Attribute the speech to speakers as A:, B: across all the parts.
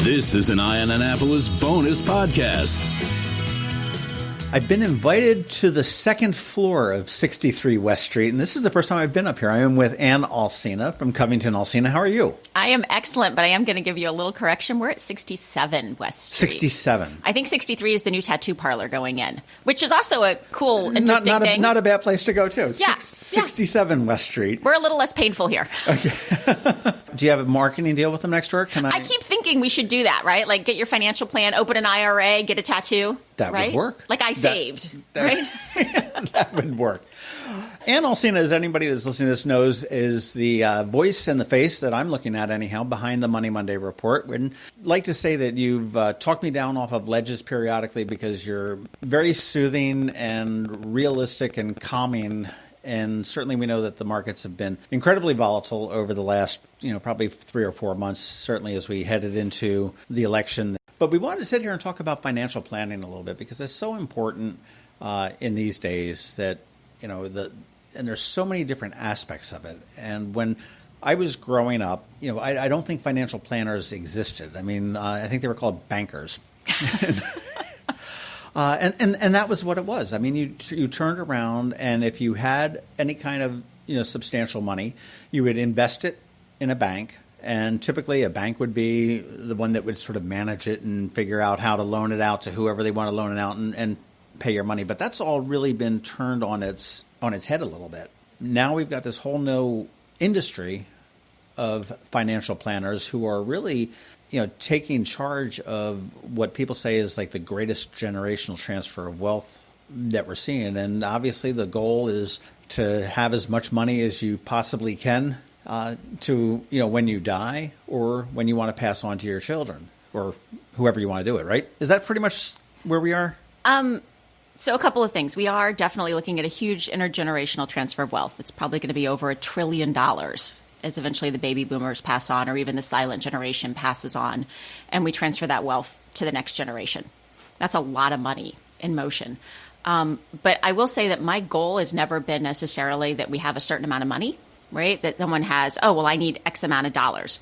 A: This is an Ion Annapolis bonus podcast.
B: I've been invited to the second floor of 63 West Street, and this is the first time I've been up here. I am with Ann Alsina from Covington Alsina. How are you?
C: I am excellent, but I am going to give you a little correction. We're at 67 West Street.
B: 67.
C: I think 63 is the new tattoo parlor going in, which is also a cool, interesting thing.
B: Not a bad place to go, too.
C: Yeah.
B: 67 West Street.
C: We're a little less painful here.
B: Okay. Do you have a marketing deal with them next door?
C: I keep thinking we should do that, right? Like get your financial plan, open an IRA, get a tattoo.
B: That
C: right?
B: would work.
C: Like I saved, right?
B: That would work. Ann Alsina, as anybody that's listening to this knows, is the voice and the face that I'm looking at anyhow behind the Money Monday report. I'd like to say that you've talked me down off of ledges periodically because you're very soothing and realistic and calming. And certainly we know that the markets have been incredibly volatile over the last, probably 3 or 4 months, certainly as we headed into the election. But we wanted to sit here and talk about financial planning a little bit because it's so important in these days that, and there's so many different aspects of it. And when I was growing up, I don't think financial planners existed. I mean, I think they were called bankers. And that was what it was. I mean, you turned around, and if you had any kind of substantial money, you would invest it in a bank. And typically, a bank would be the one that would sort of manage it and figure out how to loan it out to whoever they want to loan it out and pay your money. But that's all really been turned on its head a little bit. Now we've got this whole new industry of financial planners who are really taking charge of what people say is like the greatest generational transfer of wealth that we're seeing. And obviously the goal is to have as much money as you possibly can to, when you die or when you want to pass on to your children or whoever you want to do it, right? Is that pretty much where we are?
C: So a couple of things. We are definitely looking at a huge intergenerational transfer of wealth. It's probably going to be over $1 trillion as eventually the baby boomers pass on or even the silent generation passes on, and we transfer that wealth to the next generation. That's a lot of money in motion. But I will say that my goal has never been necessarily that we have a certain amount of money, right? That someone has, I need X amount of dollars.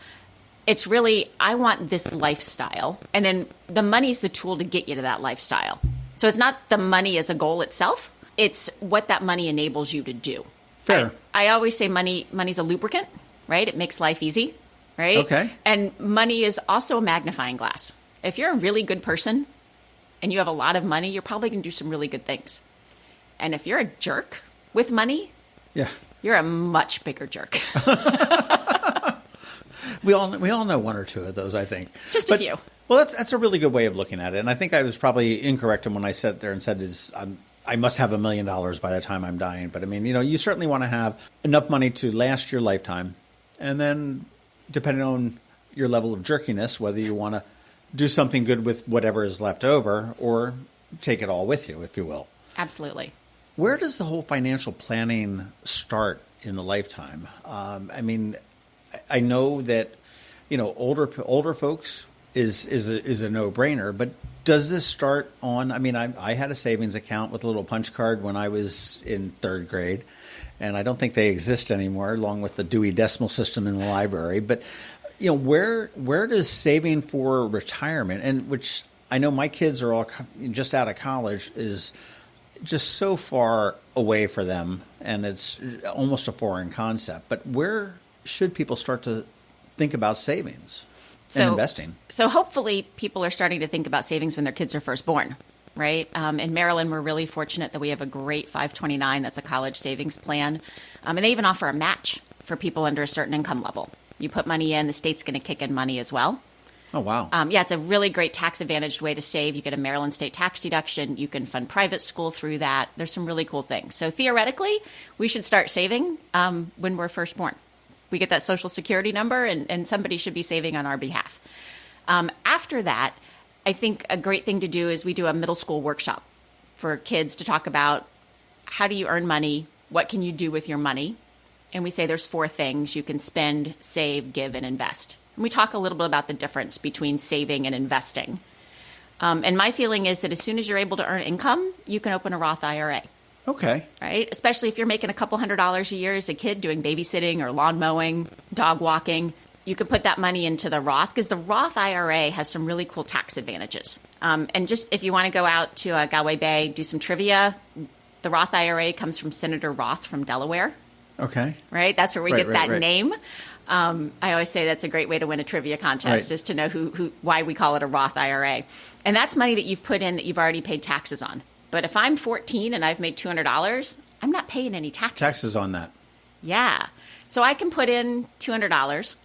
C: It's really, I want this lifestyle. And then the money is the tool to get you to that lifestyle. So it's not the money as a goal itself. It's what that money enables you to do.
B: Fair.
C: I always say money's a lubricant. Right? It makes life easy, right?
B: Okay.
C: And money is also a magnifying glass. If you're a really good person and you have a lot of money, you're probably going to do some really good things. And if you're a jerk with money, you're a much bigger jerk.
B: We all know one or two of those, I think.
C: Just a few.
B: Well, that's a really good way of looking at it. And I think I was probably incorrect when I sat there and said I must have $1 million by the time I'm dying. But I mean, you certainly want to have enough money to last your lifetime. And then, depending on your level of jerkiness, whether you want to do something good with whatever is left over or take it all with you, if you will.
C: Absolutely.
B: Where does the whole financial planning start in the lifetime? I mean, I know that, older folks is a no-brainer, but does this start on, I had a savings account with a little punch card when I was in third grade. And I don't think they exist anymore, along with the Dewey Decimal System in the library. But, where does saving for retirement, and which I know my kids are all just out of college, is just so far away for them, and it's almost a foreign concept. But where should people start to think about savings and investing? So
C: hopefully people are starting to think about savings when their kids are first born. Right. In Maryland, we're really fortunate that we have a great 529. That's a college savings plan. And they even offer a match for people under a certain income level. You put money in, the state's going to kick in money as well.
B: Oh, wow.
C: It's a really great tax-advantaged way to save. You get a Maryland state tax deduction. You can fund private school through that. There's some really cool things. So theoretically, we should start saving when we're first born. We get that Social Security number, and somebody should be saving on our behalf. After that, I think a great thing to do is we do a middle school workshop for kids to talk about how do you earn money, what can you do with your money, and we say there's 4 things you can spend, save, give, and invest. And we talk a little bit about the difference between saving and investing. And my feeling is that as soon as you're able to earn income, you can open a Roth IRA.
B: Okay.
C: Right? Especially if you're making a couple $100s a year as a kid doing babysitting or lawn mowing, dog walking. you could put that money into the Roth, because the Roth IRA has some really cool tax advantages. And just if you want to go out to Galway Bay, do some trivia, the Roth IRA comes from Senator Roth from Delaware.
B: Okay.
C: Right? That's where we get that
B: right.
C: name. I always say that's a great way to win a trivia contest, is to know why we call it a Roth IRA. And that's money that you've put in that you've already paid taxes on. But if I'm 14 and I've made $200, I'm not paying any taxes.
B: Taxes on that.
C: Yeah. So I can put in $200,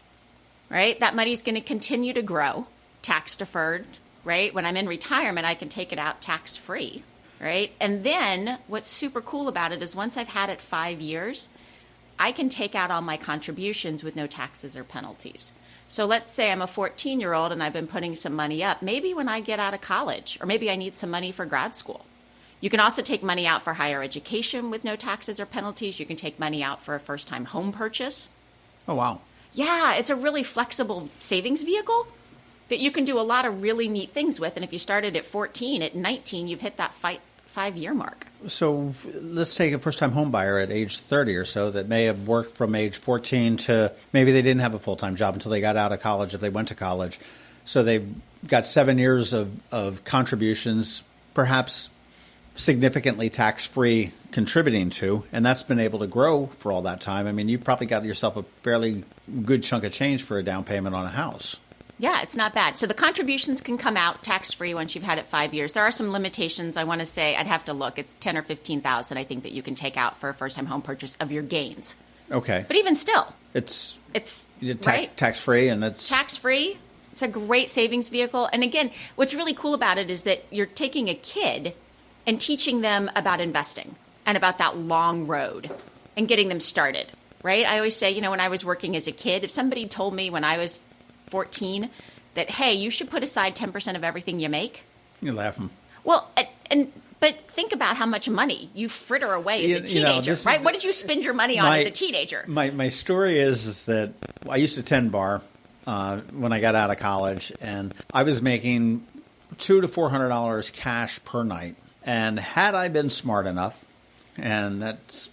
C: right? That money's going to continue to grow, tax deferred, right? When I'm in retirement, I can take it out tax free, right? And then what's super cool about it is once I've had it 5 years, I can take out all my contributions with no taxes or penalties. So let's say I'm a 14-year-old and I've been putting some money up. Maybe when I get out of college, or maybe I need some money for grad school. You can also take money out for higher education with no taxes or penalties. You can take money out for a first-time home purchase.
B: Oh, wow.
C: Yeah, it's a really flexible savings vehicle that you can do a lot of really neat things with. And if you started at 14, at 19, you've hit that 5-year mark.
B: So let's take a first-time home buyer at age 30 or so that may have worked from age 14 to maybe they didn't have a full-time job until they got out of college if they went to college. So they've got 7 years of contributions, perhaps significantly tax-free contributing to, and that's been able to grow for all that time. I mean, you've probably got yourself a fairly good chunk of change for a down payment on a house.
C: Yeah, it's not bad. So the contributions can come out tax-free once you've had it 5 years. There are some limitations. I want to say, I'd have to look. It's $10,000 or $15,000, I think, that you can take out for a first-time home purchase of your gains.
B: Okay.
C: But even still,
B: it's
C: right?
B: tax-free, and it's
C: tax-free. It's a great savings vehicle. And again, what's really cool about it is that you're taking a kid and teaching them about investing and about that long road and getting them started, right? I always say, when I was working as a kid, if somebody told me when I was 14 that, hey, you should put aside 10% of everything you make.
B: You're laughing.
C: Well, but think about how much money you fritter away as a teenager, right? What did you spend your money on as a teenager?
B: My story is that I used to tend bar when I got out of college, and I was making $200 to $400 cash per night. And had I been smart enough, and that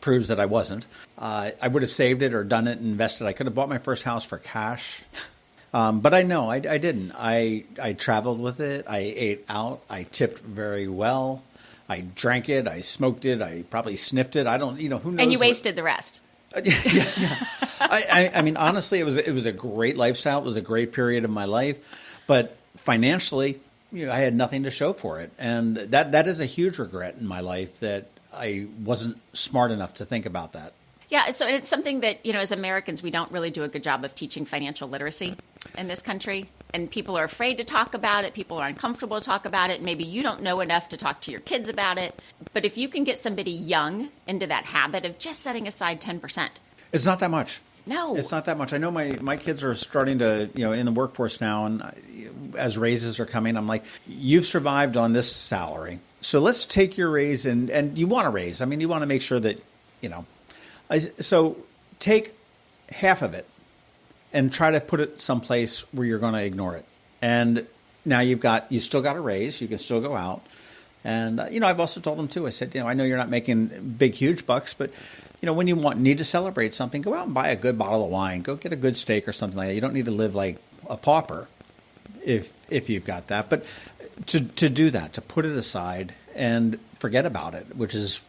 B: proves that I wasn't, I would have saved it or done it and invested. I could have bought my first house for cash. But I didn't. I traveled with it. I ate out. I tipped very well. I drank it. I smoked it. I probably sniffed it. I don't, who knows.
C: And you wasted the rest.
B: Yeah. I mean, honestly, it was a great lifestyle. It was a great period of my life. But financially, I had nothing to show for it. And that is a huge regret in my life that I wasn't smart enough to think about that.
C: Yeah, so it's something that, as Americans, we don't really do a good job of teaching financial literacy in this country. And people are afraid to talk about it. People are uncomfortable to talk about it. Maybe you don't know enough to talk to your kids about it. But if you can get somebody young into that habit of just setting aside 10%.
B: It's not that much.
C: No.
B: It's not that much. I know my kids are starting to, in the workforce now, and as raises are coming, I'm like, you've survived on this salary. So let's take your raise, and you want to raise. I mean, you want to make sure that, so take half of it and try to put it someplace where you're going to ignore it. And now you've still got a raise. You can still go out. And, I've also told them too, I said, I know you're not making big, huge bucks, but when you need to celebrate something, go out and buy a good bottle of wine. Go get a good steak or something like that. You don't need to live like a pauper if you've got that. But to do that, to put it aside and forget about it, which is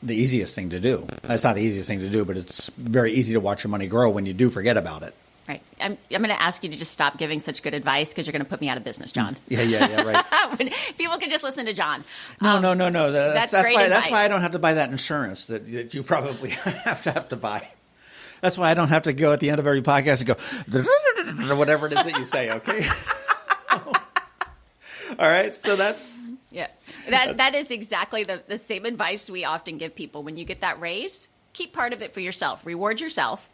B: the easiest thing to do. It's not the easiest thing to do, but it's very easy to watch your money grow when you do forget about it.
C: Right. I'm going to ask you to just stop giving such good advice because you're going to put me out of business, John.
B: Yeah, right.
C: When people can just listen to John.
B: No. That's
C: great
B: why.
C: advice.
B: That's why I don't have to buy that insurance that you probably have to buy. That's why I don't have to go at the end of every podcast and go whatever it is that you say. Okay. All right. So that's.
C: Yeah. That is exactly the same advice we often give people. When you get that raise, keep part of it for yourself. Reward yourself.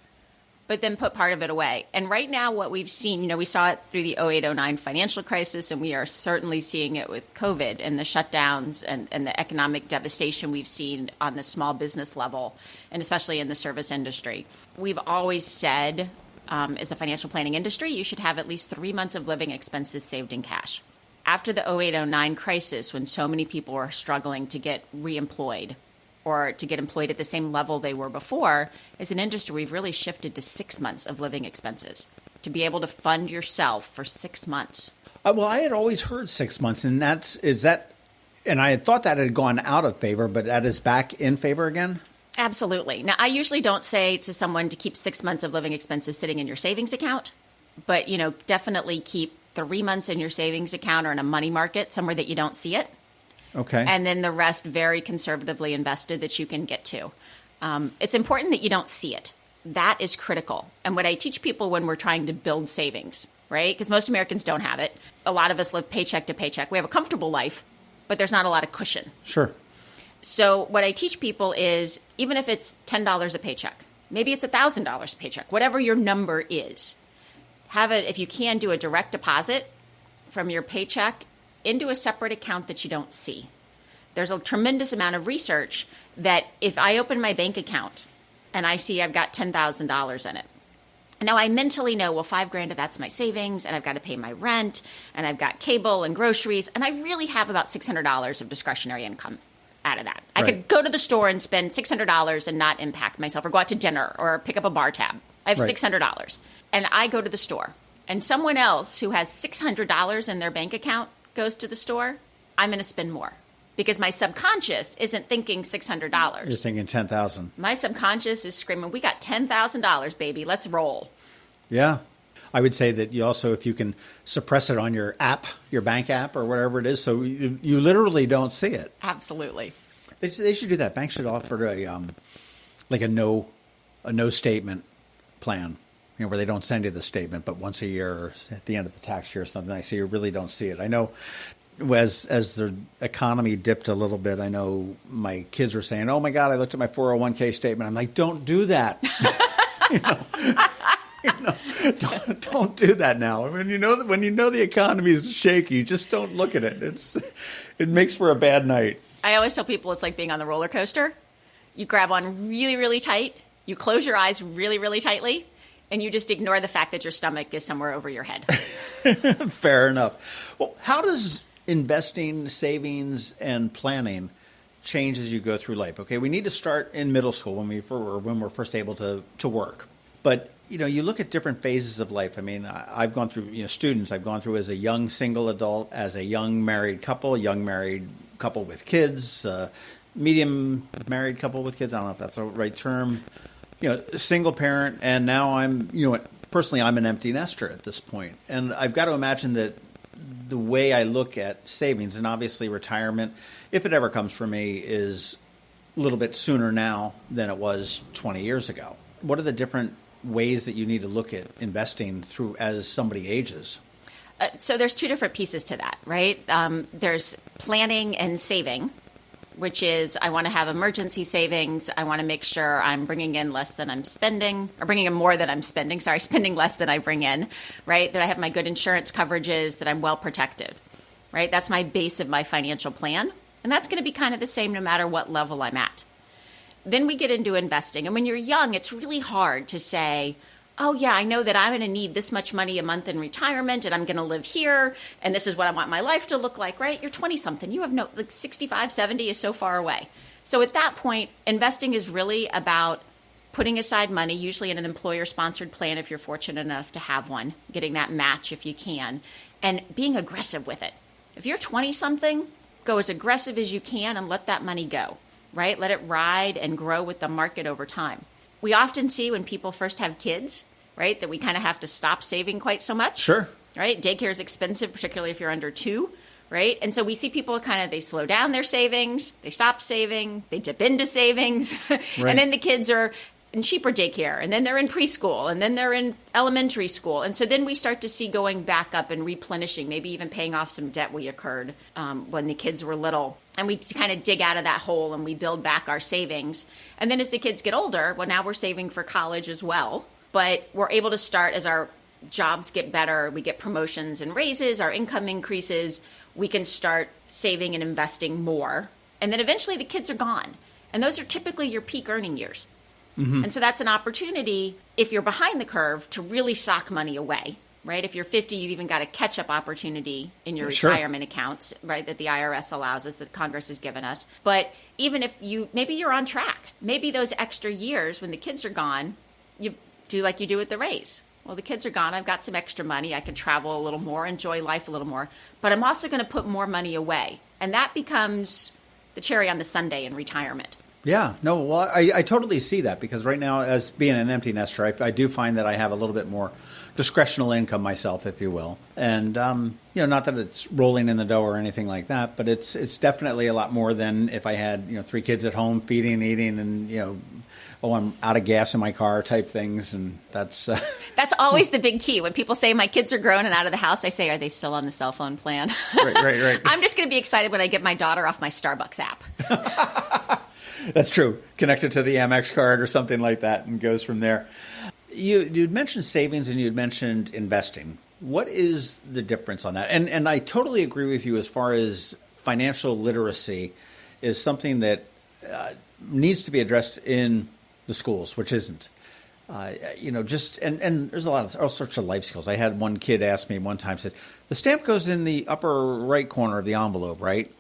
C: But then put part of it away. And right now what we've seen, we saw it through the 08-09 financial crisis, and we are certainly seeing it with COVID and the shutdowns and the economic devastation we've seen on the small business level, and especially in the service industry. We've always said, as a financial planning industry, you should have at least 3 months of living expenses saved in cash. After the 08-09 crisis, when so many people were struggling to get reemployed, or to get employed at the same level they were before, as an industry, we've really shifted to 6 months of living expenses to be able to fund yourself for 6 months.
B: Well, I had always heard 6 months, and and I had thought that had gone out of favor, but that is back in favor again?
C: Absolutely. Now, I usually don't say to someone to keep 6 months of living expenses sitting in your savings account, but, definitely keep 3 months in your savings account or in a money market, somewhere that you don't see it.
B: Okay.
C: And then the rest very conservatively invested that you can get to. It's important that you don't see it. That is critical. And what I teach people when we're trying to build savings, right? Because most Americans don't have it. A lot of us live paycheck to paycheck. We have a comfortable life, but there's not a lot of cushion.
B: Sure.
C: So what I teach people is, even if it's $10 a paycheck, maybe it's $1,000 a paycheck, whatever your number is, have it, if you can, do a direct deposit from your paycheck into a separate account that you don't see. There's a tremendous amount of research that if I open my bank account and I see I've got $10,000 in it, now I mentally know, well, $5,000 of that's my savings, and I've got to pay my rent, and I've got cable and groceries, and I really have about $600 of discretionary income out of that. I could go to the store and spend $600 and not impact myself, or go out to dinner or pick up a bar tab. I have $600, and I go to the store, and someone else who has $600 in their bank account goes to the store, I'm going to spend more. Because my subconscious isn't thinking $600.
B: You're thinking $10,000.
C: My subconscious is screaming, we got $10,000, baby. Let's roll.
B: Yeah. I would say that you also, if you can suppress it on your app, your bank app or whatever it is, so you literally don't see it.
C: Absolutely.
B: They should do that. Banks should offer a no statement plan, where they don't send you the statement, but once a year or at the end of the tax year or something like that, so you really don't see it. I know as the economy dipped a little bit, I know my kids were saying, oh my God, I looked at my 401k statement. I'm like, don't do that. Don't do that now. When you know the economy is shaky, just don't look at it. It makes for a bad night.
C: I always tell people it's like being on the roller coaster. You grab on really, really tight. You close your eyes really, really tightly. And you just ignore the fact that your stomach is somewhere over your head.
B: Fair enough. Well, how does investing, savings, and planning change as you go through life? Okay, we need to start in middle school when we're first able to work. But you look at different phases of life. I mean, I've gone through students. I've gone through as a young single adult, as a young married couple with kids, medium married couple with kids. I don't know if that's the right term. Single parent, and now I'm personally I'm an empty nester at this point, and I've got to imagine that the way I look at savings, and obviously retirement, if it ever comes for me, is a little bit sooner now than it was 20 years ago. What are the different ways that you need to look at investing through as somebody ages?
C: So there's two different pieces to that, right? There's planning and saving, which is I want to have emergency savings. I want to make sure I'm bringing in less than I'm spending, or bringing in more than I'm spending. Sorry, spending less than I bring in, right? That I have my good insurance coverages, that I'm well protected, right? That's my base of my financial plan. And that's going to be kind of the same no matter what level I'm at. Then we get into investing. And when you're young, it's really hard to say, oh, yeah, I know that I'm going to need this much money a month in retirement, and I'm going to live here, and this is what I want my life to look like, right? You're 20-something. You have 65, 70 is so far away. So at that point, investing is really about putting aside money, usually in an employer-sponsored plan if you're fortunate enough to have one, getting that match if you can, and being aggressive with it. If you're 20-something, go as aggressive as you can and let that money go, right? Let it ride and grow with the market over time. We often see when people first have kids, right, that we kind of have to stop saving quite so much.
B: Sure.
C: Right? Daycare is expensive, particularly if you're under 2, right? And so we see people they slow down their savings, they stop saving, they dip into savings,
B: right.
C: And then the kids are in cheaper daycare, and then they're in preschool, and then they're in elementary school. And so then we start to see going back up and replenishing, maybe even paying off some debt we incurred when the kids were little. And we kind of dig out of that hole and we build back our savings. And then as the kids get older, well, now we're saving for college as well. But we're able to start as our jobs get better, we get promotions and raises, our income increases, we can start saving and investing more. And then eventually the kids are gone. And those are typically your peak earning years. Mm-hmm. And so that's an opportunity, if you're behind the curve, to really sock money away right? If you're 50, you've even got a catch-up opportunity in your
B: Sure.
C: retirement accounts, right, that the IRS allows us, that Congress has given us. But even if maybe you're on track, maybe those extra years when the kids are gone, you do like you do with the raise. Well, the kids are gone. I've got some extra money. I can travel a little more, enjoy life a little more. But I'm also going to put more money away. And that becomes the cherry on the sundae in retirement.
B: Yeah, no, well, I totally see that because right now, as being an empty nester, I do find that I have a little bit more discretional income myself, if you will. And, not that it's rolling in the dough or anything like that, but it's definitely a lot more than if I had, 3 kids at home feeding, eating, and, I'm out of gas in my car type things. And that's...
C: That's always the big key. When people say my kids are grown and out of the house, I say, are they still on the cell phone plan?
B: Right.
C: I'm just going to be excited when I get my daughter off my Starbucks app.
B: That's true. Connected to the Amex card or something like that and goes from there. You'd mentioned savings and you'd mentioned investing. What is the difference on that? And I totally agree with you as far as financial literacy is something that needs to be addressed in the schools, which isn't. And there's all sorts of life skills. I had one kid ask me one time, said, the stamp goes in the upper right corner of the envelope, right?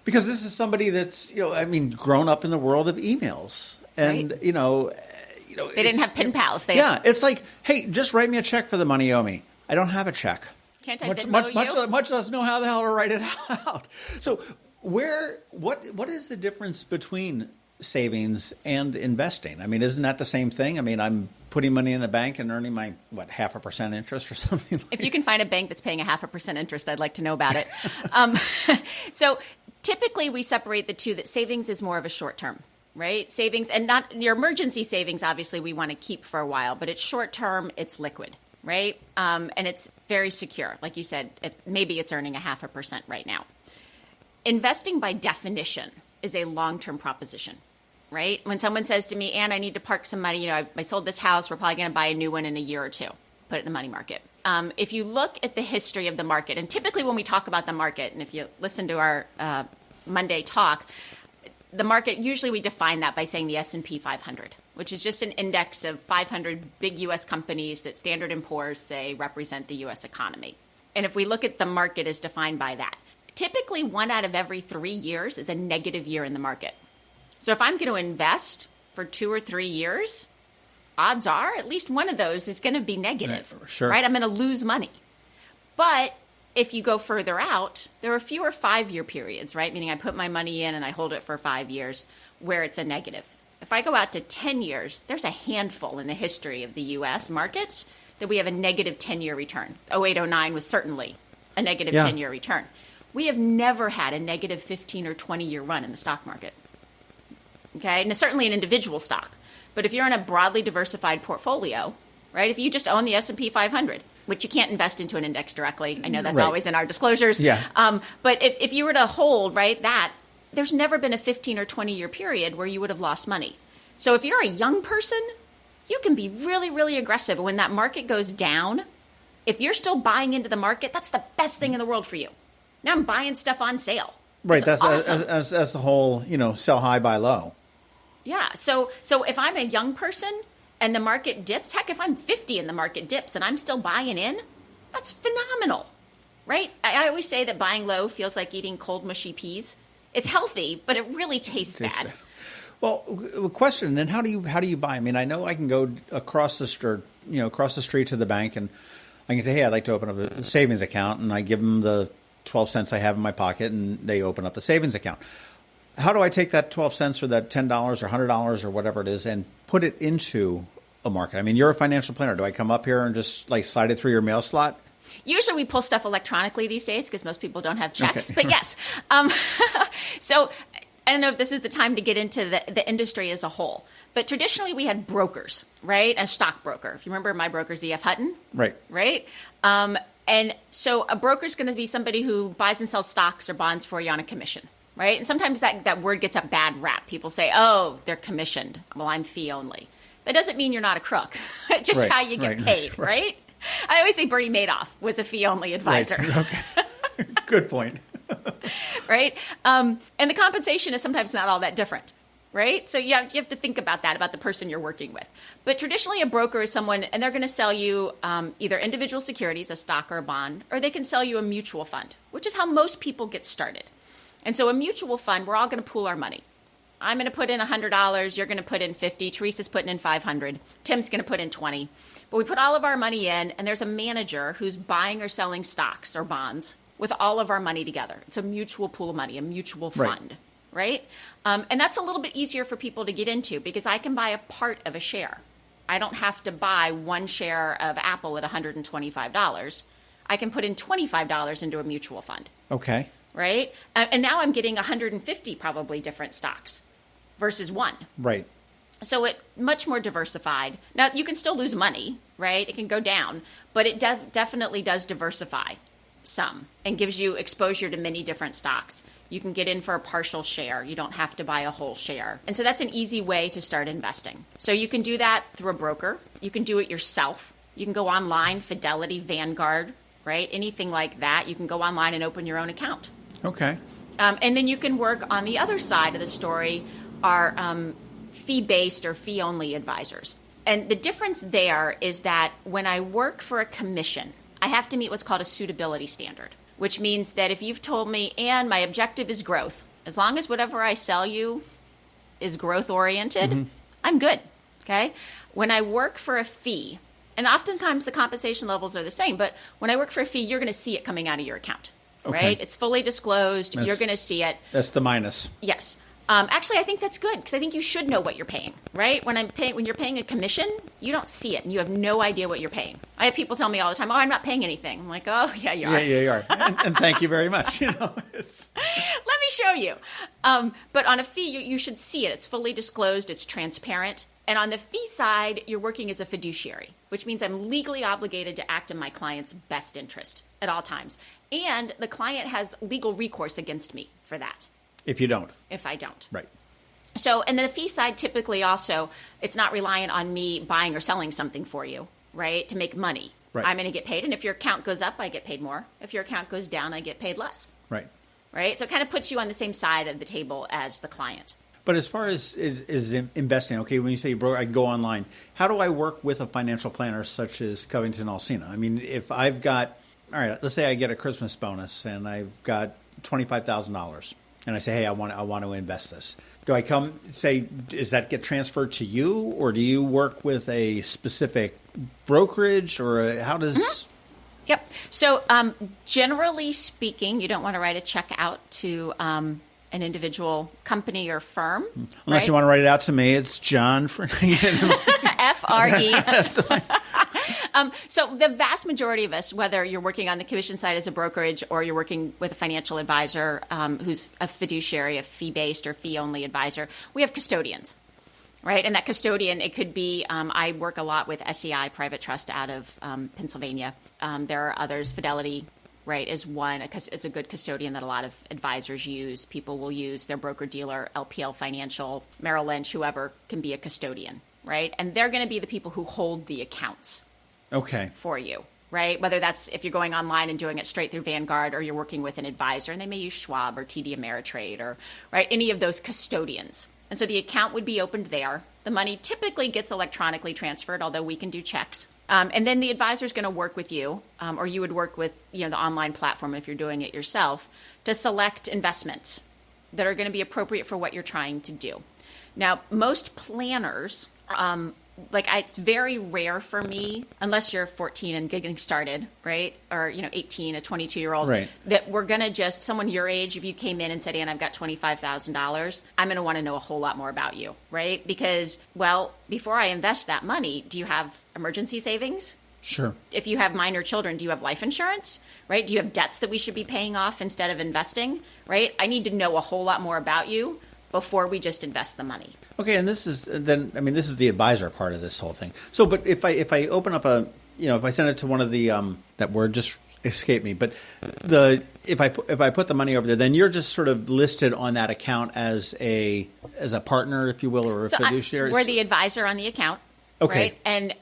B: Because this is somebody that's, grown up in the world of emails. And,
C: right.
B: They
C: didn't have pen pals.
B: It's like, hey, just write me a check for the money you owe me. I don't have a check.
C: Can't I Venmo you?
B: Much less know how the hell to write it out. So what is the difference between savings and investing? Isn't that the same thing? I'm putting money in the bank and earning my, 0.5% interest or something like that?
C: If you can find a bank that's paying 0.5% interest, I'd like to know about it. So typically we separate the two, that savings is more of a short term, right? Savings, and not your emergency savings, obviously we want to keep for a while, but it's short term, it's liquid, right? And it's very secure. Like you said, maybe it's earning 0.5% right now. Investing by definition is a long-term proposition. Right? When someone says to me, Ann, I need to park some money, I sold this house, we're probably going to buy a new one in a year or two, put it in the money market. If you look at the history of the market, and typically when we talk about the market, and if you listen to our Monday talk, the market, usually we define that by saying the S&P 500, which is just an index of 500 big U.S. companies that Standard & Poor's say represent the U.S. economy. And if we look at the market as defined by that, typically 1 out of every 3 years is a negative year in the market. So if I'm going to invest for 2 or 3 years, odds are at least one of those is going to be negative,
B: sure.
C: Right? I'm going to lose money. But if you go further out, there are fewer 5-year periods, right? Meaning I put my money in and I hold it for 5 years where it's a negative. If I go out to 10 years, there's a handful in the history of the U.S. markets that we have a negative 10-year return. 0809 was certainly a negative 10-year return. We have never had a negative 15 or 20-year run in the stock market. Okay, and certainly an individual stock. But if you're in a broadly diversified portfolio, right, if you just own the S&P 500, which you can't invest into an index directly, I know that's always in our disclosures.
B: Yeah.
C: But if you were to hold, right, that, there's never been a 15 or 20-year period where you would have lost money. So if you're a young person, you can be really, really aggressive. When that market goes down, if you're still buying into the market, that's the best thing in the world for you. Now I'm buying stuff on sale.
B: Right,
C: that's awesome.
B: That's the whole, sell high, buy low.
C: Yeah. So if I'm a young person and the market dips, heck, if I'm 50 and the market dips and I'm still buying in, that's phenomenal, right? I always say that buying low feels like eating cold, mushy peas. It's healthy, but it really tastes bad.
B: Well, question then: how do you buy? I know I can go across the street to the bank, and I can say, hey, I'd like to open up a savings account, and I give them the 12 cents I have in my pocket, and they open up the savings account. How do I take that 12 cents or that $10 or $100 or whatever it is and put it into a market? You're a financial planner. Do I come up here and just slide it through your mail slot?
C: Usually we pull stuff electronically these days because most people don't have checks. Okay. But yes. So I don't know if this is the time to get into the industry as a whole. But traditionally we had brokers, right? A stockbroker. If you remember, my broker's E.F. Hutton.
B: Right.
C: Right? And so a broker is going to be somebody who buys and sells stocks or bonds for you on a commission. Right? And sometimes that word gets a bad rap. People say, oh, they're commissioned. Well, I'm fee only. That doesn't mean you're not a crook. Just how you get paid, right? I always say Bernie Madoff was a fee only advisor.
B: Right. Okay. Good point.
C: Right? And the compensation is sometimes not all that different. right? So you have to think about that, about the person you're working with. But traditionally, a broker is someone, and they're going to sell you either individual securities, a stock or a bond, or they can sell you a mutual fund, which is how most people get started. And so a mutual fund, we're all going to pool our money. I'm going to put in $100. You're going to put in $50. Teresa's putting in $500. Tim's going to put in $20. But we put all of our money in, and there's a manager who's buying or selling stocks or bonds with all of our money together. It's a mutual pool of money, a mutual fund, right? And that's a little bit easier for people to get into because I can buy a part of a share. I don't have to buy one share of Apple at $125. I can put in $25 into a mutual fund.
B: Okay.
C: Right? And now I'm getting 150 probably different stocks versus one.
B: Right.
C: So it much more diversified. Now, you can still lose money, right? It can go down, but it definitely does diversify some and gives you exposure to many different stocks. You can get in for a partial share. You don't have to buy a whole share. And so that's an easy way to start investing. So you can do that through a broker. You can do it yourself. You can go online, Fidelity, Vanguard, right? Anything like that. You can go online and open your own account.
B: Okay.
C: And then you can work on the other side of the story are fee-based or fee-only advisors. And the difference there is that when I work for a commission, I have to meet what's called a suitability standard, which means that if you've told me, Ann, my objective is growth, as long as whatever I sell you is growth-oriented, I'm good, okay? When I work for a fee, and oftentimes the compensation levels are the same, but when I work for a fee, you're going to see it coming out of your account, right? It's fully disclosed. You're going to see it.
B: That's the minus.
C: Yes. Actually, I think that's good because I think you should know what you're paying, right? When you're paying a commission, you don't see it and you have no idea what you're paying. I have people tell me all the time, "Oh, I'm not paying anything." I'm like, "Oh, yeah, you are."
B: Yeah, you are. And thank you very much.
C: Let me show you. But on a fee, you should see it. It's fully disclosed. It's transparent. And on the fee side, you're working as a fiduciary, which means I'm legally obligated to act in my client's best interest at all times. And the client has legal recourse against me for that.
B: If you don't.
C: If I don't.
B: Right.
C: So, and the fee side typically also, it's not reliant on me buying or selling something for you, right, to make money.
B: Right.
C: I'm going to get paid. And if your account goes up, I get paid more. If your account goes down, I get paid less.
B: Right.
C: Right? So it kind of puts you on the same side of the table as the client.
B: But as far as investing, okay, when you say I go online, how do I work with a financial planner such as Covington Alsina? I mean, if I've got, all right, let's say I get a Christmas bonus and I've got $25,000. And I say, hey, I want to invest this. Do I come say, does that get transferred to you, or do you work with a specific brokerage, or how does?
C: Yep. So generally speaking, you don't want to write a check out to an individual company or firm.
B: Unless you want to write it out to me, it's John FRE.
C: So the vast majority of us, whether you're working on the commission side as a brokerage or you're working with a financial advisor who's a fiduciary, a fee-based or fee-only advisor, we have custodians, right? And that custodian, it could be, I work a lot with SEI Private Trust out of Pennsylvania. There are others, Fidelity, right, is one. It's a good custodian that a lot of advisors use. People will use their broker-dealer, LPL Financial, Merrill Lynch, whoever can be a custodian, right? And they're going to be the people who hold the accounts.
B: Okay.
C: For you, right? Whether that's if you're going online and doing it straight through Vanguard, or you're working with an advisor, and they may use Schwab or TD Ameritrade, or right, any of those custodians. And so the account would be opened there. The money typically gets electronically transferred, although we can do checks. And then the advisor is going to work with you, or you would work with the online platform if you're doing it yourself, to select investments that are going to be appropriate for what you're trying to do. Now, most planners. It's very rare for me, unless you're 14 and getting started, right? Or, 18, a 22-year-old,
B: right,
C: that we're going to just, someone your age, if you came in and said, Ann, I've got $25,000, I'm going to want to know a whole lot more about you, right? Because, well, before I invest that money, do you have emergency savings?
B: Sure.
C: If you have minor children, do you have life insurance, right? Do you have debts that we should be paying off instead of investing, right? I need to know a whole lot more about you before we just invest the money. Okay, and this is
B: the advisor part of this whole thing. So, but if I open up if I send it to one of the that word just escaped me, but if I put the money over there, then you're just sort of listed on that account as a partner, if you will, or a fiduciary.
C: We're the advisor on the account.
B: Okay,
C: right?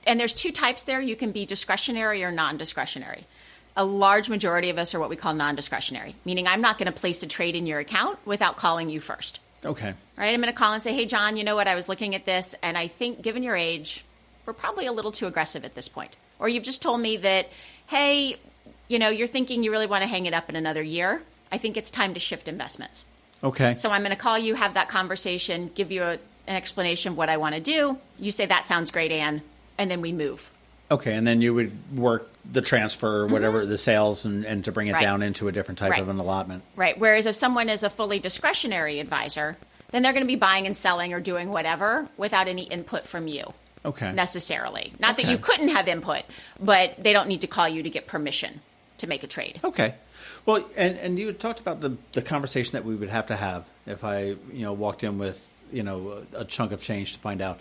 C: And there's two types there. You can be discretionary or non-discretionary. A large majority of us are what we call non-discretionary, meaning I'm not going to place a trade in your account without calling you first.
B: Okay.
C: Right? I'm going to call and say, hey, John, you know what? I was looking at this, and I think given your age, we're probably a little too aggressive at this point. Or you've just told me that, hey, you're thinking you really want to hang it up in another year. I think it's time to shift investments.
B: Okay.
C: So I'm going to call you, have that conversation, give you an explanation of what I want to do. You say, that sounds great, Ann, and then we move.
B: Okay, and then you would work the transfer or whatever, the sales, and to bring it down into a different type of an allotment.
C: Right. Whereas if someone is a fully discretionary advisor, then they're going to be buying and selling or doing whatever without any input from you.
B: Okay.
C: Necessarily. Not that you couldn't have input, but they don't need to call you to get permission to make a trade.
B: Okay. Well, and you talked about the conversation that we would have to have if I, walked in with, a chunk of change to find out.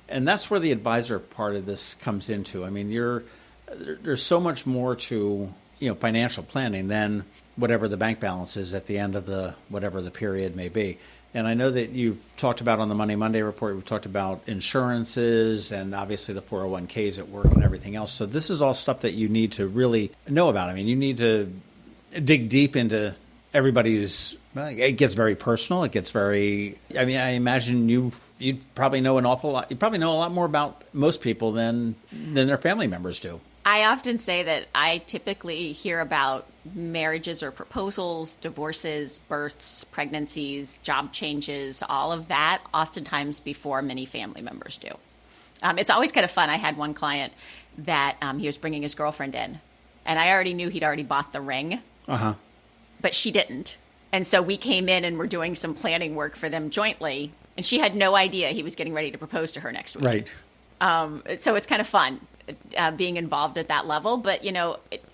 B: And that's where the advisor part of this comes into. I mean, there's so much more to, financial planning than whatever the bank balance is at the end of whatever the period may be. And I know that you've talked about on the Monday Monday report, we've talked about insurances and obviously the 401ks at work and everything else. So this is all stuff that you need to really know about. I mean, you need to dig deep into everybody's. It gets very personal. It gets very. I mean, I imagine you'd probably know an awful lot. You probably know a lot more about most people than their family members do.
C: I often say that I typically hear about marriages or proposals, divorces, births, pregnancies, job changes, all of that, oftentimes before many family members do. It's always kind of fun. I had one client that he was bringing his girlfriend in, and I already knew he'd already bought the ring, but she didn't. And so we came in and were doing some planning work for them jointly, and she had no idea he was getting ready to propose to her next week.
B: Right.
C: So it's kind of fun being involved at that level. But,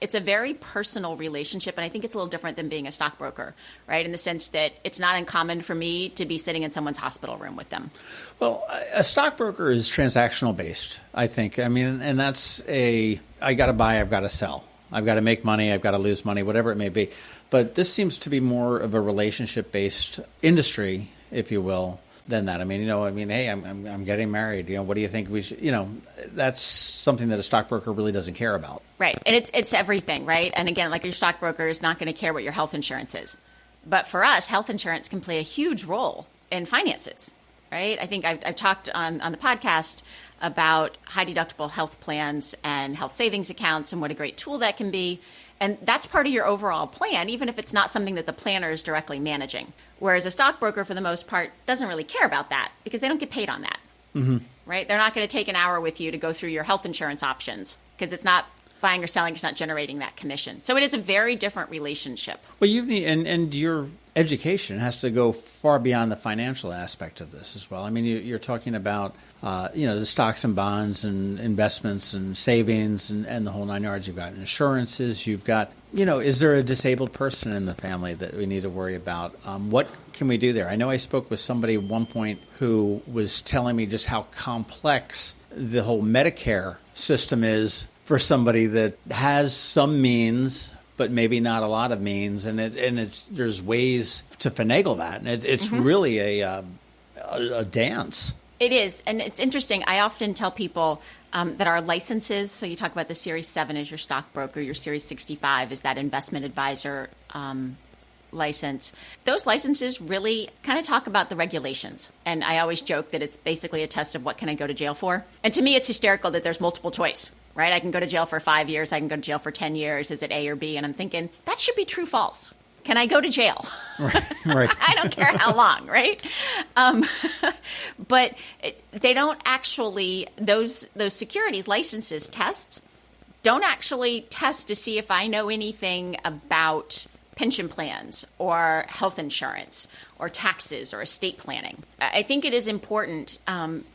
C: it's a very personal relationship, and I think it's a little different than being a stockbroker, right, in the sense that it's not uncommon for me to be sitting in someone's hospital room with them.
B: Well, a stockbroker is transactional based, I think. I mean, and that's I got to buy, I've got to sell. I've got to make money, I've got to lose money, whatever it may be. But this seems to be more of a relationship-based industry, if you will, than that. I mean, hey, I'm getting married. What do you think we should? That's something that a stockbroker really doesn't care about.
C: Right, and it's everything, right? And again, like your stockbroker is not going to care what your health insurance is, but for us, health insurance can play a huge role in finances, right? I think I've talked on the podcast about high deductible health plans and health savings accounts and what a great tool that can be. And that's part of your overall plan, even if it's not something that the planner is directly managing. Whereas a stockbroker, for the most part, doesn't really care about that because they don't get paid on that, right? They're not going to take an hour with you to go through your health insurance options because it's not buying or selling, it's not generating that commission. So it is a very different relationship.
B: Well, you need, and your education has to go far beyond the financial aspect of this as well. I mean, you're talking about, the stocks and bonds and investments and savings and the whole nine yards. You've got insurances. You've got, is there a disabled person in the family that we need to worry about? What can we do there? I know I spoke with somebody at one point who was telling me just how complex the whole Medicare system is for somebody that has some means, but maybe not a lot of means, and there's ways to finagle that, and it's really a dance.
C: It is, and it's interesting. I often tell people that our licenses, so you talk about the Series 7 as your stockbroker, your Series 65 is that investment advisor license. Those licenses really kind of talk about the regulations. And I always joke that it's basically a test of what can I go to jail for. And to me, it's hysterical that there's multiple choice, right? I can go to jail for 5 years. I can go to jail for 10 years. Is it A or B? And I'm thinking that should be true, false. Can I go to jail?
B: Right.
C: I don't care how long, right? But they don't actually, those securities licenses tests don't actually test to see if I know anything about pension plans or health insurance or taxes or estate planning. I think it is important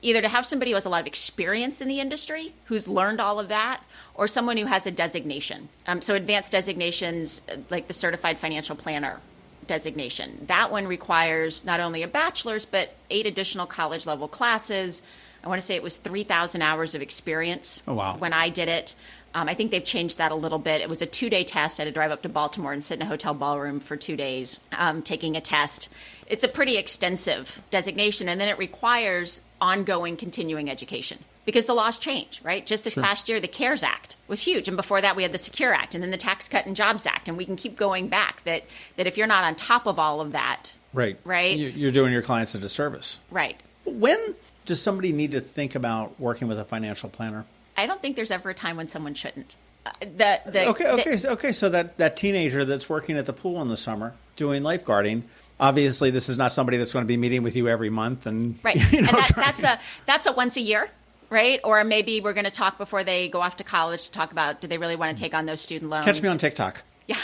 C: either to have somebody who has a lot of experience in the industry, who's learned all of that, or someone who has a designation. So advanced designations, like the Certified Financial Planner designation. That one requires not only a bachelor's, but 8 additional college-level classes. I want to say it was 3,000 hours of experience when I did it. I think they've changed that a little bit. It was a 2-day test. I had to drive up to Baltimore and sit in a hotel ballroom for 2 days taking a test. It's a pretty extensive designation, and then it requires ongoing continuing education because the laws change, right? Just this past year, the CARES Act was huge, and before that, we had the Secure Act, and then the Tax Cut and Jobs Act, and we can keep going back that if you're not on top of all of that,
B: Right.
C: Right?
B: You're doing your clients a disservice.
C: Right.
B: When does somebody need to think about working with a financial planner?
C: I don't think there's ever a time when someone shouldn't.
B: Okay. So that teenager that's working at the pool in the summer doing lifeguarding, obviously this is not somebody that's going to be meeting with you every month. And,
C: right.
B: You know,
C: and that's a once a year. Right? Or maybe we're going to talk before they go off to college to talk about, do they really want to take on those student loans?
B: Catch me on TikTok.
C: Yeah.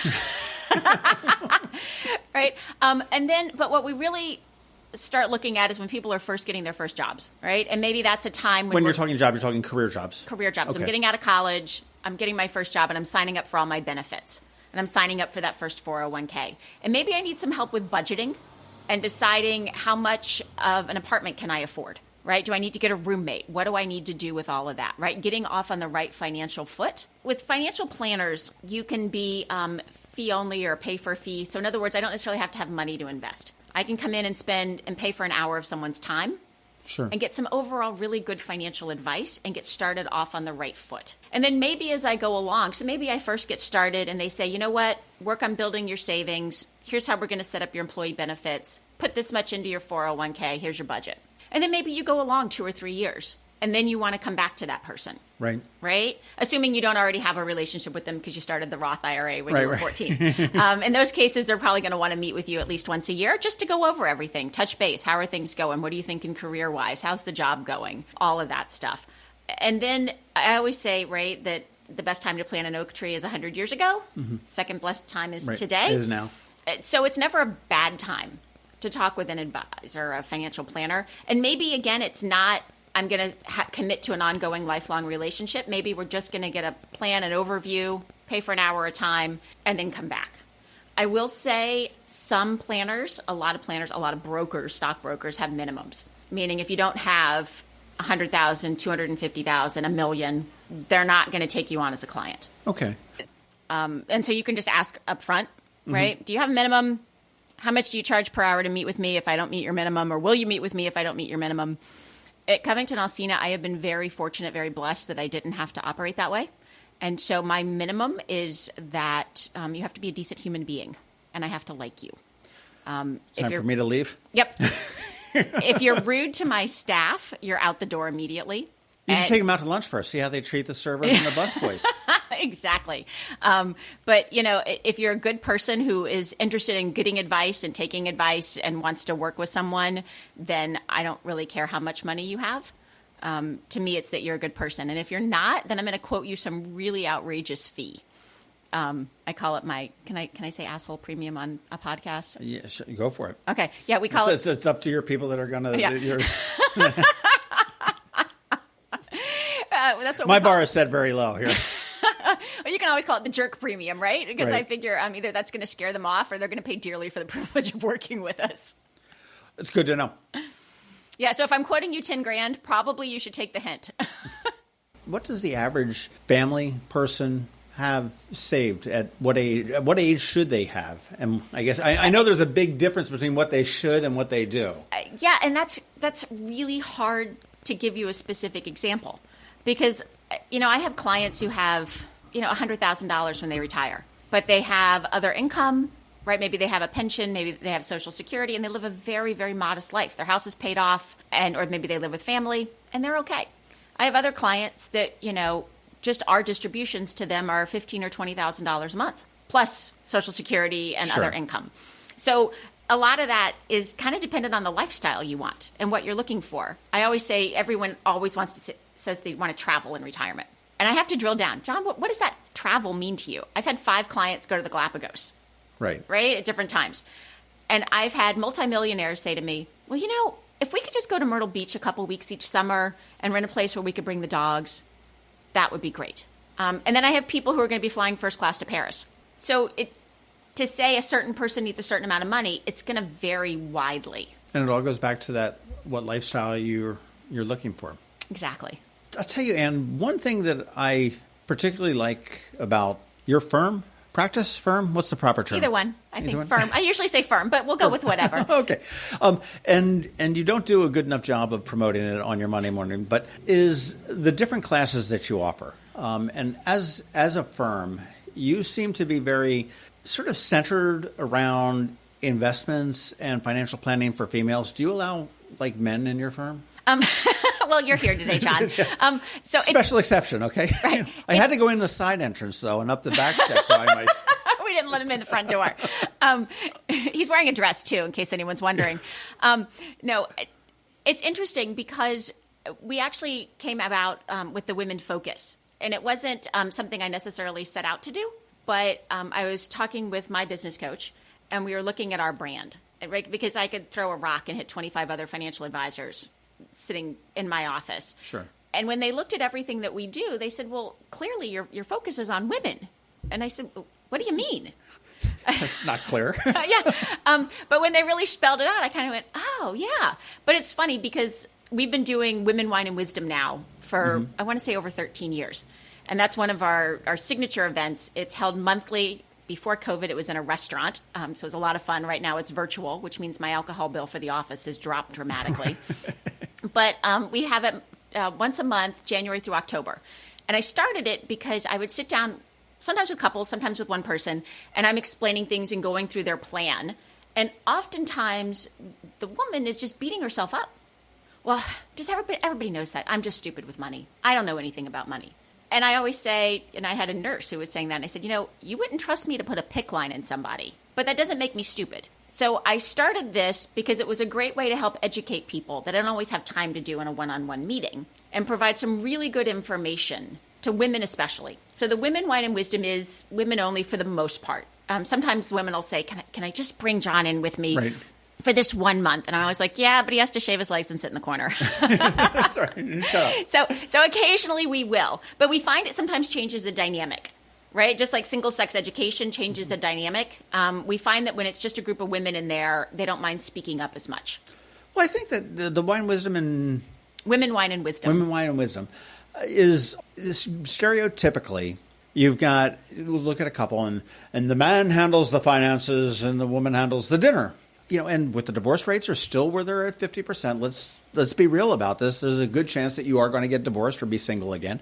C: Right. But what we really start looking at is when people are first getting their first jobs, right? And maybe that's a time
B: when you're talking job, you're talking career jobs.
C: Career jobs.
B: Okay.
C: I'm getting out of college. I'm getting my first job and I'm signing up for all my benefits. And I'm signing up for that first 401k. And maybe I need some help with budgeting and deciding how much of an apartment can I afford. Right? Do I need to get a roommate? What do I need to do with all of that? Right? Getting off on the right financial foot. With financial planners, you can be fee only or pay for a fee. So in other words, I don't necessarily have to have money to invest. I can come in and spend and pay for an hour of someone's time.
B: Sure.
C: And get some overall really good financial advice and get started off on the right foot. And then maybe as I go along, so maybe I first get started and they say, you know what, work on building your savings. Here's how we're going to set up your employee benefits. Put this much into your 401k. Here's your budget. And then maybe you go along 2 or 3 years and then you want to come back to that person.
B: Right.
C: Right? Assuming you don't already have a relationship with them because you started the Roth IRA when you were 14. In those cases, they're probably going to want to meet with you at least once a year just to go over everything, touch base. How are things going? What are you thinking career-wise? How's the job going? All of that stuff. And then I always say, right, that the best time to plant an oak tree is 100 years ago. Mm-hmm. Second best time is today.
B: It is now.
C: So it's never a bad time to talk with an advisor or a financial planner. And maybe, again, it's not, I'm going to commit to an ongoing lifelong relationship. Maybe we're just going to get a plan, an overview, pay for an hour at a time, and then come back. I will say some planners, a lot of brokers, stockbrokers have minimums. Meaning if you don't have $100,000, $250,000, $1 million, they're not going to take you on as a client.
B: Okay.
C: And so you can just ask up front, right? Mm-hmm. Do you have a minimum? How much do you charge per hour to meet with me if I don't meet your minimum? Or will you meet with me if I don't meet your minimum? At Covington Alsina, I have been very fortunate, very blessed that I didn't have to operate that way. And so my minimum is that you have to be a decent human being, and I have to like you.
B: Time for me to leave?
C: Yep. If you're rude to my staff, you're out the door immediately.
B: You should take them out to lunch first, see how they treat the servers and the busboys.
C: Exactly. But, if you're a good person who is interested in getting advice and taking advice and wants to work with someone, then I don't really care how much money you have. To me, it's that you're a good person. And if you're not, then I'm going to quote you some really outrageous fee. I call it can I say asshole premium on a podcast?
B: Yeah, sure, go for it.
C: Okay. Yeah, we call it.
B: It's up to your people that are going to. Yeah.
C: That's what
B: my bar is set very low here.
C: Well, you can always call it the jerk premium, right? Because
B: right.
C: I figure either that's going to scare them off or they're going to pay dearly for the privilege of working with us.
B: It's good to know.
C: Yeah, so if I'm quoting you $10,000, probably you should take the hint.
B: What does the average family person have saved? At what age? At what age should they have? And I guess I know there's a big difference between what they should and what they do.
C: Yeah, and that's really hard to give you a specific example. Because, I have clients who have, $100,000 when they retire, but they have other income, right? Maybe they have a pension, maybe they have Social Security, and they live a very, very modest life. Their house is paid off, or maybe they live with family, and they're okay. I have other clients that, just our distributions to them are $15,000 or $20,000 a month, plus Social Security and
B: Sure.
C: other income. So a lot of that is kind of dependent on the lifestyle you want and what you're looking for. I always say everyone always says they want to travel in retirement. And I have to drill down. John, what does that travel mean to you? I've had 5 clients go to the Galapagos.
B: Right,
C: at different times. And I've had multimillionaires say to me, well, if we could just go to Myrtle Beach a couple weeks each summer and rent a place where we could bring the dogs, that would be great. And then I have people who are going to be flying first class to Paris. So to say a certain person needs a certain amount of money, it's going to vary widely.
B: And it all goes back to what lifestyle you're looking for.
C: Exactly.
B: I'll tell you, Ann, one thing that I particularly like about your firm, practice firm, what's the proper term?
C: Either one. I think firm. I usually say firm, but we'll go with whatever.
B: Okay. And you don't do a good enough job of promoting it on your Monday morning, but is the different classes that you offer. And as a firm, you seem to be very sort of centered around investments and financial planning for females, do you allow like men in your firm?
C: Well, you're here today, John. So
B: Special exception, okay?
C: Right.
B: I had to go in the side entrance, though, and up the back steps. So I might...
C: We didn't let him in the front door. He's wearing a dress, too, in case anyone's wondering. No, it's interesting because we actually came about with the women focus. And it wasn't something I necessarily set out to do, but I was talking with my business coach, and we were looking at our brand, right? Because I could throw a rock and hit 25 other financial advisors sitting in my office.
B: Sure.
C: And when they looked at everything that we do, they said, well, clearly your focus is on women. And I said, what do you mean?
B: That's not clear.
C: Yeah. But when they really spelled it out, I kind of went, oh, yeah. But it's funny because we've been doing Women, Wine, and Wisdom now for, I want to say, over 13 years. And that's one of our signature events. It's held monthly. Before COVID, it was in a restaurant, so it was a lot of fun. Right now, it's virtual, which means my alcohol bill for the office has dropped dramatically. But we have it once a month, January through October. And I started it because I would sit down, sometimes with couples, sometimes with one person, and I'm explaining things and going through their plan. And oftentimes, the woman is just beating herself up. Well, does everybody knows that. I'm just stupid with money. I don't know anything about money. And I always say, and I had a nurse who was saying that, and I said, you wouldn't trust me to put a PIC line in somebody, but that doesn't make me stupid. So I started this because it was a great way to help educate people that I don't always have time to do in a one-on-one meeting and provide some really good information to women especially. So the Women, Wine, and Wisdom is women only for the most part. Sometimes women will say, can I just bring John in with me? Right. For this 1 month. And I'm always like, yeah, but he has to shave his legs and sit in the corner.
B: That's right. Shut up.
C: So occasionally we will. But we find it sometimes changes the dynamic, right? Just like single sex education changes the dynamic. We find that when it's just a group of women in there, they don't mind speaking up as much.
B: Well, I think that the Wine, Wisdom, and...
C: Women, Wine, and Wisdom.
B: Women, Wine, and Wisdom is stereotypically... You've got, look at a couple, and the man handles the finances and the woman handles the dinner. And with the divorce rates are still where they're at 50%, let's be real about this. There's a good chance that you are going to get divorced or be single again.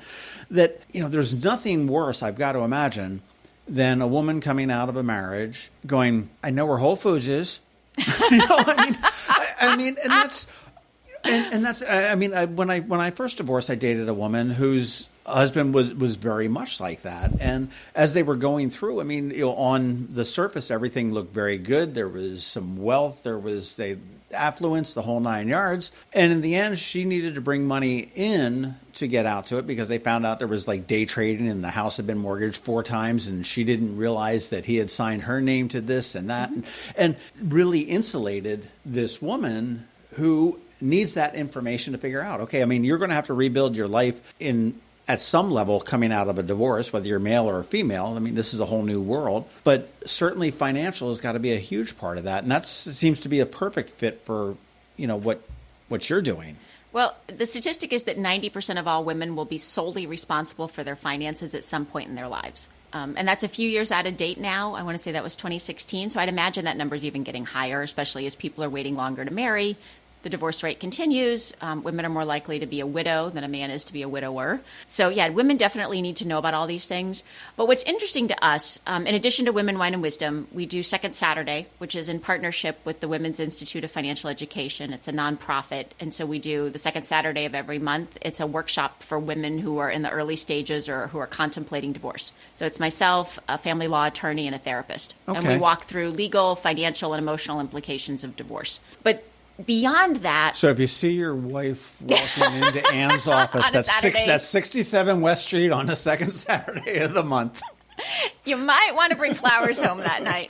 B: That, there's nothing worse, I've got to imagine, than a woman coming out of a marriage going, I know where Whole Foods is. I mean, and that's, when I first divorced, I dated a woman whose husband was very much like that. And as they were going through, on the surface, everything looked very good. There was some wealth. There was affluence, the whole 9 yards. And in the end, she needed to bring money in to get out to it because they found out there was like day trading and the house had been mortgaged 4 times. And she didn't realize that he had signed her name to this and that and really insulated this woman who needs that information to figure out, okay, you're going to have to rebuild your life at some level coming out of a divorce, whether you're male or female. This is a whole new world. But certainly financial has got to be a huge part of that. And that seems to be a perfect fit for, what you're doing.
C: Well, the statistic is that 90% of all women will be solely responsible for their finances at some point in their lives. And that's a few years out of date now. I want to say that was 2016. So I'd imagine that number is even getting higher, especially as people are waiting longer to marry. The divorce rate continues. Women are more likely to be a widow than a man is to be a widower. So, yeah, women definitely need to know about all these things. But what's interesting to us, in addition to Women, Wine, and Wisdom, we do Second Saturday, which is in partnership with the Women's Institute of Financial Education. It's a nonprofit. And so we do the second Saturday of every month. It's a workshop for women who are in the early stages or who are contemplating divorce. So it's myself, a family law attorney, and a therapist. Okay. And we walk through legal, financial, and emotional implications of divorce. But beyond that...
B: So if you see your wife walking into Ann's office, that's 67 West Street on the second Saturday of the month.
C: You might want to bring flowers home that night.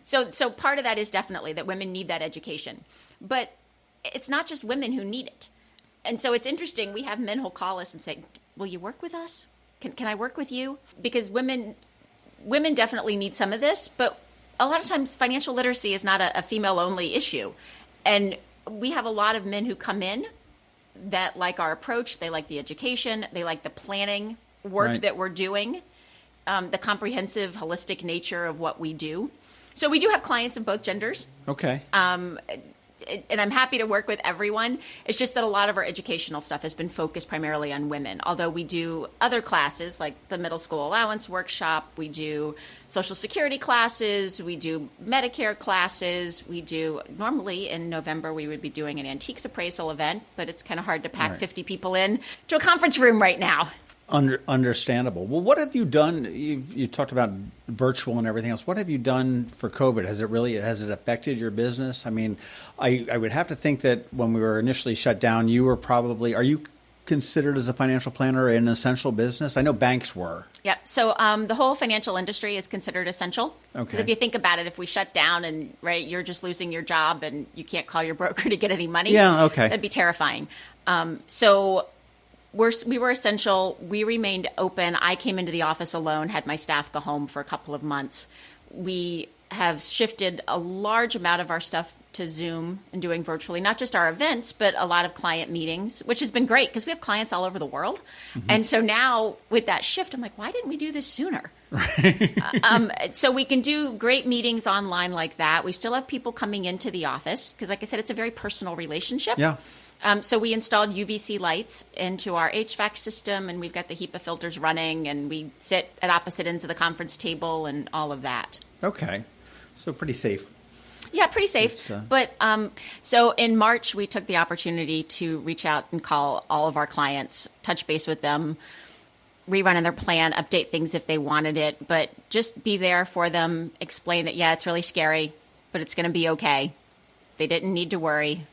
C: So part of that is definitely that women need that education. But it's not just women who need it. And so it's interesting. We have men who'll call us and say, will you work with us? Can I work with you? Because women definitely need some of this, but a lot of times financial literacy is not a female-only issue. And we have a lot of men who come in that like our approach. They like the education. They like the planning work that we're doing, the comprehensive, holistic nature of what we do. So we do have clients of both genders.
B: Okay.
C: and I'm happy to work with everyone. It's just that a lot of our educational stuff has been focused primarily on women, although we do other classes like the middle school allowance workshop, we do Social Security classes, we do Medicare classes, we do, normally in November we would be doing an antiques appraisal event, but it's kind of hard to pack 50 people in to a conference room right now.
B: Understandable. Well, what have you done? You talked about virtual and everything else. What have you done for COVID? Has it affected your business? I mean, I would have to think that when we were initially shut down, are you considered as a financial planner an essential business? I know banks were.
C: Yep. So the whole financial industry is considered essential.
B: Okay.
C: If you think about it, if we shut down and you're just losing your job and you can't call your broker to get any money, that'd be terrifying. So we were essential. We remained open. I came into the office alone, had my staff go home for a couple of months. We have shifted a large amount of our stuff to Zoom and doing virtually, not just our events, but a lot of client meetings, which has been great because we have clients all over the world. Mm-hmm. And so now with that shift, I'm like, why didn't we do this sooner? So we can do great meetings online like that. We still have people coming into the office because, like I said, it's a very personal relationship.
B: Yeah.
C: So we installed UVC lights into our HVAC system, and we've got the HEPA filters running, and we sit at opposite ends of the conference table and all of that.
B: Okay. So pretty safe.
C: Yeah, pretty safe. But so in March, we took the opportunity to reach out and call all of our clients, touch base with them, rerun their plan, update things if they wanted it, but just be there for them, explain that, it's really scary, but it's going to be okay. They didn't need to worry.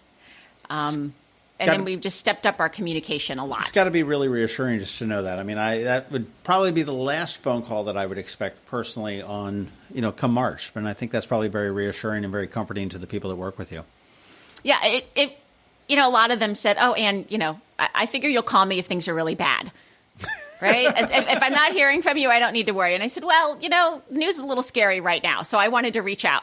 C: And then we've just stepped up our communication a lot.
B: It's got to be really reassuring just to know that. I mean, that would probably be the last phone call that I would expect personally on, come March. And I think that's probably very reassuring and very comforting to the people that work with you.
C: Yeah, a lot of them said, oh, Ann, I figure you'll call me if things are really bad. Right? If I'm not hearing from you, I don't need to worry. And I said, well, news is a little scary right now. So I wanted to reach out.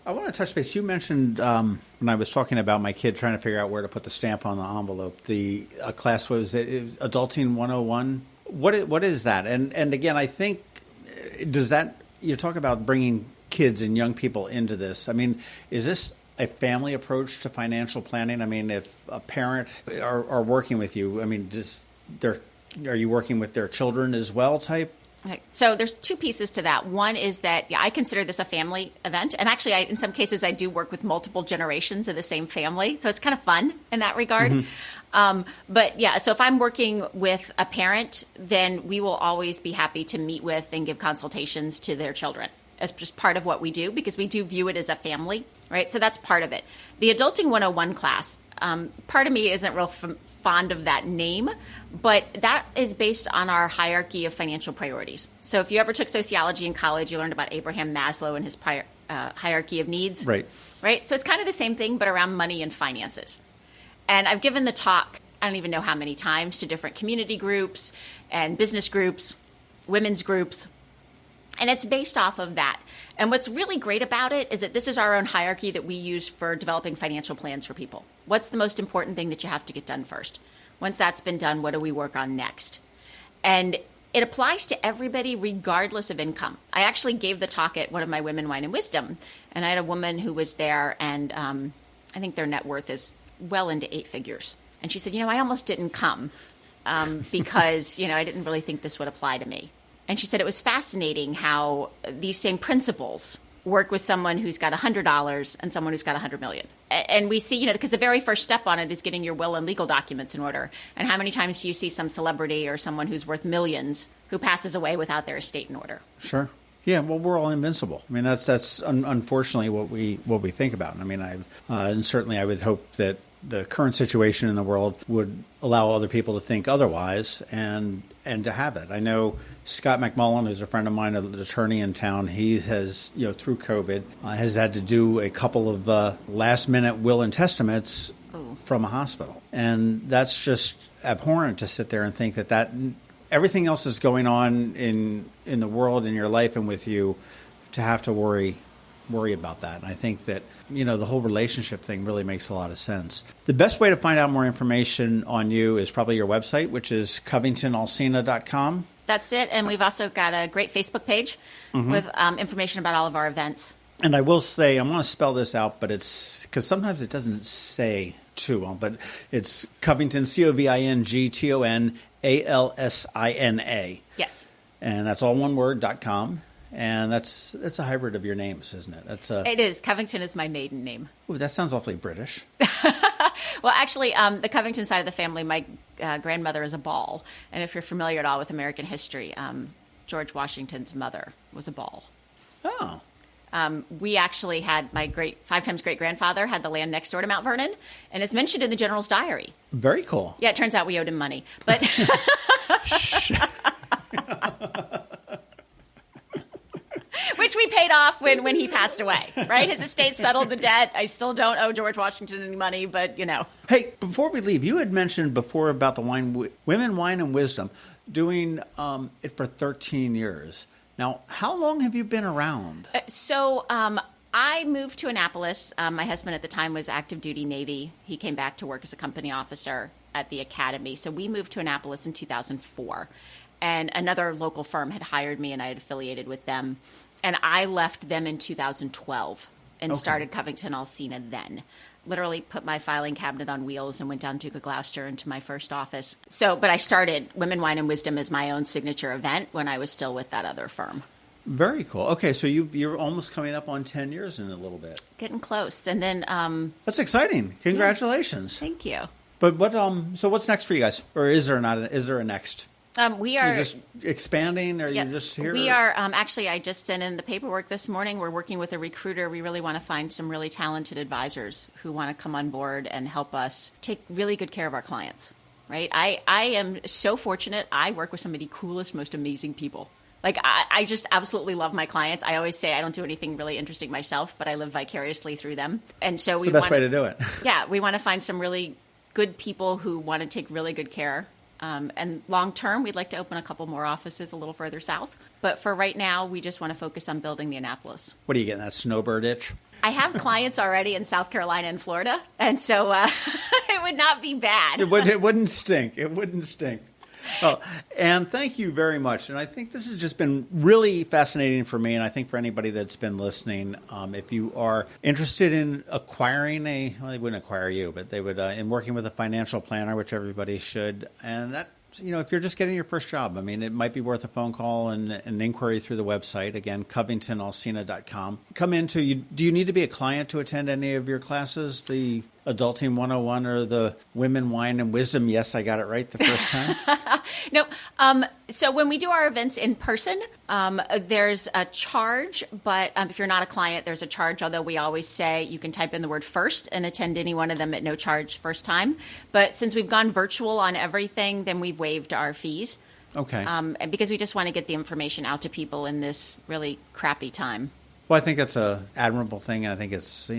B: I want to touch base. You mentioned when I was talking about my kid trying to figure out where to put the stamp on the envelope, the class was Adulting 101. What is that? And again, I think, does that, you talk about bringing kids and young people into this. I mean, is this a family approach to financial planning? I mean, if a parent are working with you, I mean, are you working with their children as well type?
C: Okay. So there's two pieces to that. One is that I consider this a family event. And actually, in some cases, I do work with multiple generations of the same family. So it's kind of fun in that regard. Mm-hmm. So if I'm working with a parent, then we will always be happy to meet with and give consultations to their children as just part of what we do, because we do view it as a family, right? So that's part of it. The Adulting 101 class, part of me isn't real fond of that name, but that is based on our hierarchy of financial priorities. So if you ever took sociology in college, you learned about Abraham Maslow and his hierarchy of needs. Right. So it's kind of the same thing, but around money and finances. And I've given the talk, I don't even know how many times, to different community groups and business groups, women's groups. And it's based off of that. And what's really great about it is that this is our own hierarchy that we use for developing financial plans for people. What's the most important thing that you have to get done first? Once that's been done, what do we work on next? And it applies to everybody regardless of income. I actually gave the talk at one of my Women, Wine, and Wisdom. And I had a woman who was there, and I think their net worth is well into 8 figures. And she said, I almost didn't come because, I didn't really think this would apply to me. And she said it was fascinating how these same principles work with someone who's got $100 and someone who's got $100 million. And we see, because the very first step on it is getting your will and legal documents in order. And how many times do you see some celebrity or someone who's worth millions who passes away without their estate in order?
B: Sure. Yeah, well, we're all invincible. I mean, that's unfortunately what we think about. I mean, and certainly I would hope that the current situation in the world would allow other people to think otherwise and to have it. I know Scott McMullen, who's a friend of mine, an attorney in town, he has, through COVID, has had to do a couple of last-minute will and testaments from a hospital. And that's just abhorrent to sit there and think that everything else is going on in the world, in your life, and with you, to have to worry about that. And I think that, the whole relationship thing really makes a lot of sense. The best way to find out more information on you is probably your website, which is covingtonalsina.com.
C: That's it. And we've also got a great Facebook page with information about all of our events.
B: And I will say, I'm going to spell this out, but it's because sometimes it doesn't say too well, but it's Covington, CovingtonAlsina.
C: Yes.
B: And that's all one word, .com. And that's a hybrid of your names, isn't it?
C: It is. Covington is my maiden name.
B: Ooh, that sounds awfully British.
C: Well, actually, the Covington side of the family, my grandmother is a Ball. And if you're familiar at all with American history, George Washington's mother was a Ball.
B: Oh.
C: We actually had my 5 times great-grandfather had the land next door to Mount Vernon, and it's mentioned in the General's diary.
B: Very cool.
C: Yeah, it turns out we owed him money. But which we paid off when he passed away, right? His estate settled the debt. I still don't owe George Washington any money, but,
B: Hey, before we leave, you had mentioned before about the Women, Wine, and Wisdom, doing it for 13 years. Now, how long have you been around?
C: I moved to Annapolis. My husband at the time was active duty Navy. He came back to work as a company officer at the academy. So we moved to Annapolis in 2004. And another local firm had hired me, and I had affiliated with them. And I left them in 2012 and started Covington Alsina then. Literally put my filing cabinet on wheels and went down Duke of Gloucester into my first office. But I started Women, Wine, and Wisdom as my own signature event when I was still with that other firm.
B: Very cool. Okay, so you're almost coming up on 10 years in a little bit.
C: Getting close. And then...
B: That's exciting. Congratulations.
C: Yeah, thank you.
B: But so what's next for you guys? Or is there a next?
C: We are...
B: You're just expanding, or
C: yes,
B: you just here?
C: We are. Actually, I just sent in the paperwork this morning. We're working with a recruiter. We really want to find some really talented advisors who want to come on board and help us take really good care of our clients, right? I am so fortunate. I work with some of the coolest, most amazing people. Like, I just absolutely love my clients. I always say I don't do anything really interesting myself, but I live vicariously through them. And so
B: it's the best way to do it.
C: Yeah, we want to find some really good people who want to take really good care. And long term, we'd like to open a couple more offices a little further south. But for right now, we just want to focus on building the Annapolis.
B: What are you getting, that snowbird itch?
C: I have clients already in South Carolina and Florida, and so it would not be bad.
B: It wouldn't stink. It wouldn't stink. Oh, and thank you very much. And I think this has just been really fascinating for me, and I think for anybody that's been listening, if you are interested in acquiring they wouldn't acquire you, but they would in working with a financial planner, which everybody should, and that, if you're just getting your first job, I mean, it might be worth a phone call and an inquiry through the website. Again, CovingtonAlsina.com. Do you need to be a client to attend any of your classes? The Adulting 101 or the Women, Wine, and Wisdom? Yes, I got it right the first time.
C: No. So when we do our events in person, there's a charge, but if you're not a client, there's a charge, although we always say you can type in the word first and attend any one of them at no charge first time. But since we've gone virtual on everything, then we've waived our fees.
B: Okay.
C: Because we just want to get the information out to people in this really crappy time.
B: Well, I think that's an admirable thing, and I think it's,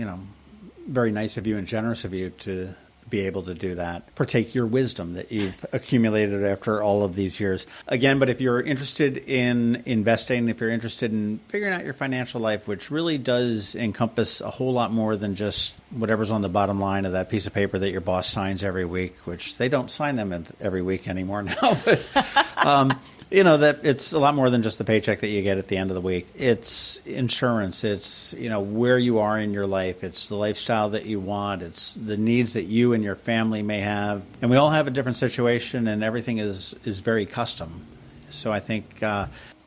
B: very nice of you and generous of you to be able to do that. Partake your wisdom that you've accumulated after all of these years. Again, but if you're interested in investing, if you're interested in figuring out your financial life, which really does encompass a whole lot more than just whatever's on the bottom line of that piece of paper that your boss signs every week, which they don't sign them every week anymore now. But that it's a lot more than just the paycheck that you get at the end of the week. It's insurance. It's, where you are in your life. It's the lifestyle that you want. It's the needs that you and your family may have. And we all have a different situation, and everything is very custom. So I think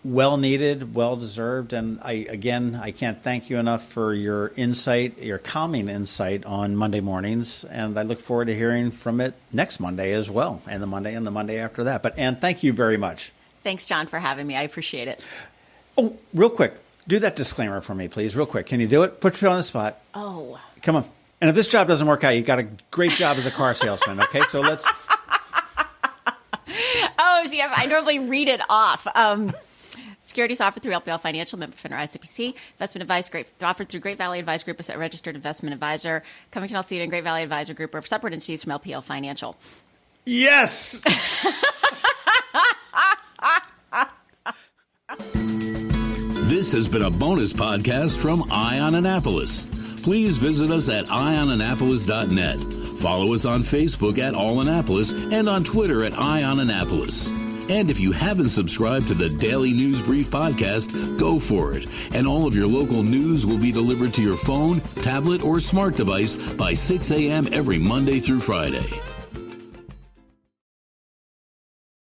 B: well needed, well deserved. And I can't thank you enough for your insight, your calming insight on Monday mornings. And I look forward to hearing from it next Monday as well, and the Monday after that. But Ann, thank you very much.
C: Thanks, John, for having me. I appreciate it.
B: Oh, real quick. Do that disclaimer for me, please, real quick. Can you do it? Put you on the spot.
C: Oh.
B: Come on. And if this job doesn't work out, you got a great job as a car salesman, okay? So let's...
C: Oh, see, I normally read it off. Securities offered through LPL Financial, member FINRA ICPC. Investment advice offered through Great Valley Advice Group, a registered investment advisor. Covington Alsina and Great Valley Advisor Group are separate entities from LPL Financial.
B: Yes!
A: This has been a bonus podcast from Ion Annapolis. Please visit us at ionannapolis.net. Follow us on Facebook at All Annapolis and on Twitter at Ion Annapolis. And if you haven't subscribed to the Daily News Brief podcast, go for it. And all of your local news will be delivered to your phone, tablet, or smart device by 6 a.m. every Monday through Friday.